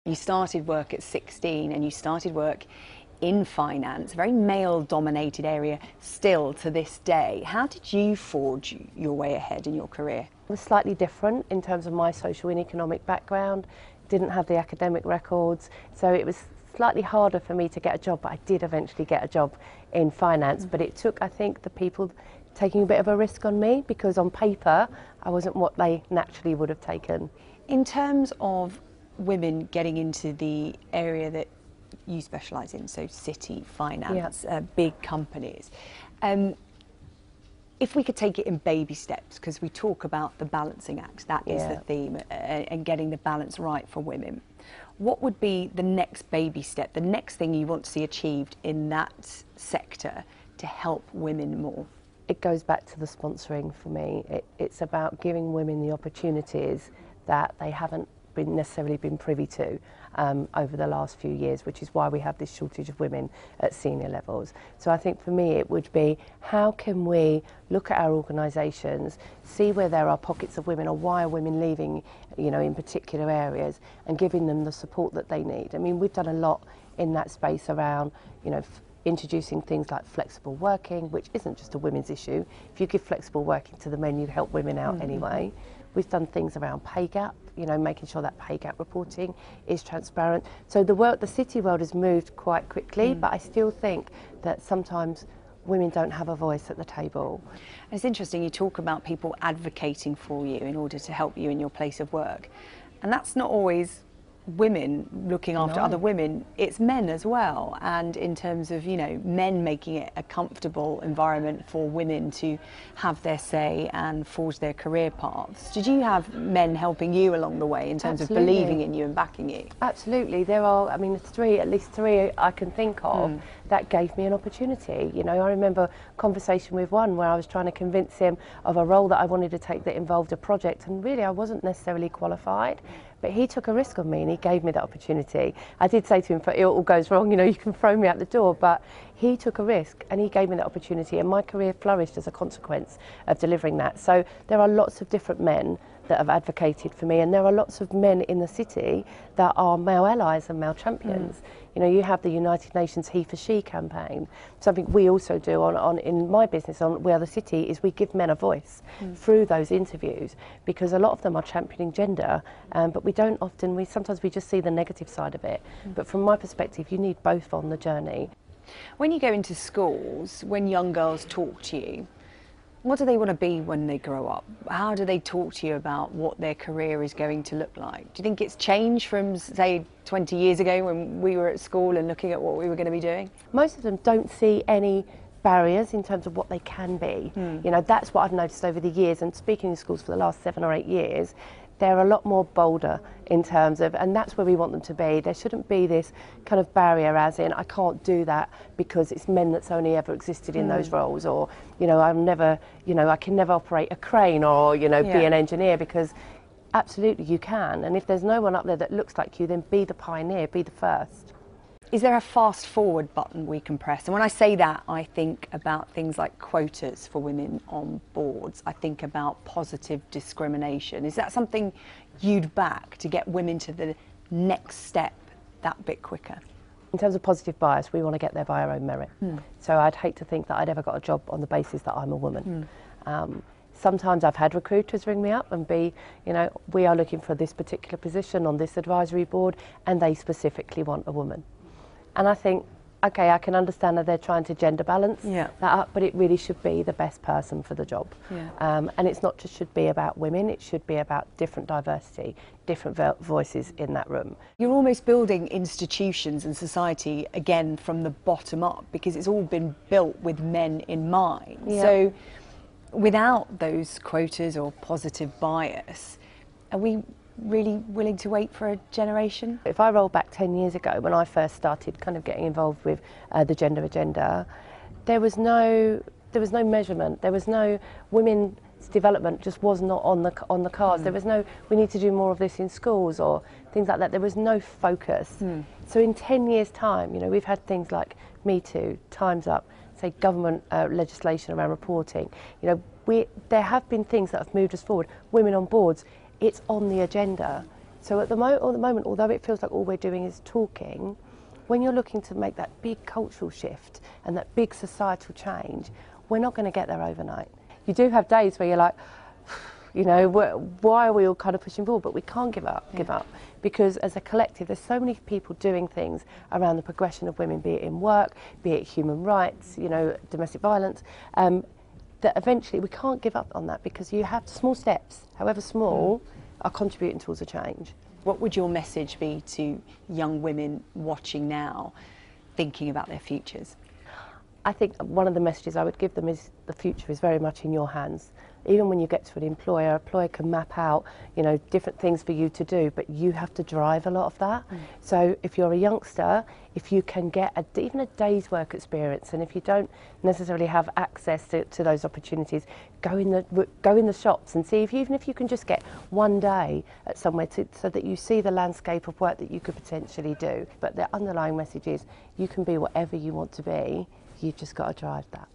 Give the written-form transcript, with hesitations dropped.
You started work at 16 and you started work in finance, a very male-dominated area still to this day. How did you forge your way ahead in your career? I was slightly different in terms of my social and economic background, didn't have the academic records, so it was slightly harder for me to get a job, but I did eventually get a job in finance. But it took, I think, the people taking a bit of a risk on me, because on paper I wasn't what they naturally would have taken. In terms of women getting into the area that you specialise in, so city finance, big companies, if we could take it in baby steps, because we talk about the balancing act, that is the theme, and getting the balance right for women. What would be the next baby step, the next thing you want to see achieved in that sector to help women more? It goes back to the sponsoring for me. It's about giving women the opportunities that they haven't necessarily been privy to over the last few years, which is why we have this shortage of women at senior levels. So I think for me it would be, how can we look at our organisations, see where there are pockets of women or why are women leaving, you know, in particular areas, and giving them the support that they need. I mean, we've done a lot in that space around, you know, introducing things like flexible working, which isn't just a women's issue. If you give flexible working to the men, you help women out anyway. We've done things around pay gap, you know, making sure that pay gap reporting is transparent. So the city world has moved quite quickly, but I still think that sometimes women don't have a voice at the table. And it's interesting, you talk about people advocating for you in order to help you in your place of work. And that's not always women looking after other women, it's men as well. And in terms of, you know, men making it a comfortable environment for women to have their say and forge their career paths. Did you have men helping you along the way in terms of believing in you and backing you? Absolutely. There are, I mean, at least three I can think of that gave me an opportunity. You know, I remember a conversation with one where I was trying to convince him of a role that I wanted to take that involved a project, and really I wasn't necessarily qualified. But he took a risk on me and he gave me that opportunity. I did say to him, if it all goes wrong, you know, you can throw me out the door, but he took a risk and he gave me that opportunity, and my career flourished as a consequence of delivering that. So there are lots of different men that have advocated for me, and there are lots of men in the city that are male allies and male champions. You know, you have the United Nations He for She campaign. Something we also do in my business on We Are the City is we give men a voice through those interviews, because a lot of them are championing gender, but we don't often, sometimes we just see the negative side of it. But from my perspective, you need both on the journey. When you go into schools, when young girls talk to you, what do they want to be when they grow up? How do they talk to you about what their career is going to look like? Do you think it's changed from, say, 20 years ago when we were at school and looking at what we were going to be doing? Most of them don't see any barriers in terms of what they can be. You know, that's what I've noticed over the years, and speaking in schools for the last 7 or 8 years, they're a lot more bolder in terms of, and that's where we want them to be. There shouldn't be this kind of barrier as in, I can't do that because it's men that's only ever existed in those roles, or, you know, I'm never, you know, I can never operate a crane, or, you know, be an engineer, because absolutely you can. And if there's no one up there that looks like you, then be the pioneer, be the first. Is there a fast forward button we can press? And when I say that, I think about things like quotas for women on boards. I think about positive discrimination. Is that something you'd back to get women to the next step that bit quicker? In terms of positive bias, we want to get there by our own merit. So I'd hate to think that I'd ever got a job on the basis that I'm a woman. Sometimes I've had recruiters ring me up and be, you know, we are looking for this particular position on this advisory board, and they specifically want a woman. And I think, okay, I can understand that they're trying to gender balance that up, but it really should be the best person for the job. And it's not just should be about women, it should be about different diversity, different voices in that room. You're almost building institutions and society again from the bottom up, because it's all been built with men in mind. So without those quotas or positive bias, are we really willing to wait for a generation? If I roll back 10 years ago, when I first started kind of getting involved with the gender agenda, there was no measurement. There was no women's development, just was not on the cards. There was no, we need to do more of this in schools or things like that. There was no focus. So in 10 years' time, you know, we've had things like Me Too, Time's Up, say government legislation around reporting. You know, there have been things that have moved us forward. Women on boards, it's on the agenda. So at the moment, although it feels like all we're doing is talking, when you're looking to make that big cultural shift and that big societal change, we're not going to get there overnight. You do have days where you're like, you know, why are we all kind of pushing forward? But we can't give up, because as a collective, there's so many people doing things around the progression of women, be it in work, be it human rights, you know, domestic violence, that eventually we can't give up on that, because you have small steps, however small, are contributing towards a change. What would your message be to young women watching now, thinking about their futures? I think one of the messages I would give them is the future is very much in your hands. Even when you get to an employer can map out, you know, different things for you to do, but you have to drive a lot of that. So if you're a youngster, if you can get even a day's work experience, and if you don't necessarily have access to those opportunities, go in the shops and see even if you can just get one day at somewhere so that you see the landscape of work that you could potentially do. But the underlying message is you can be whatever you want to be. You've just got to drive that.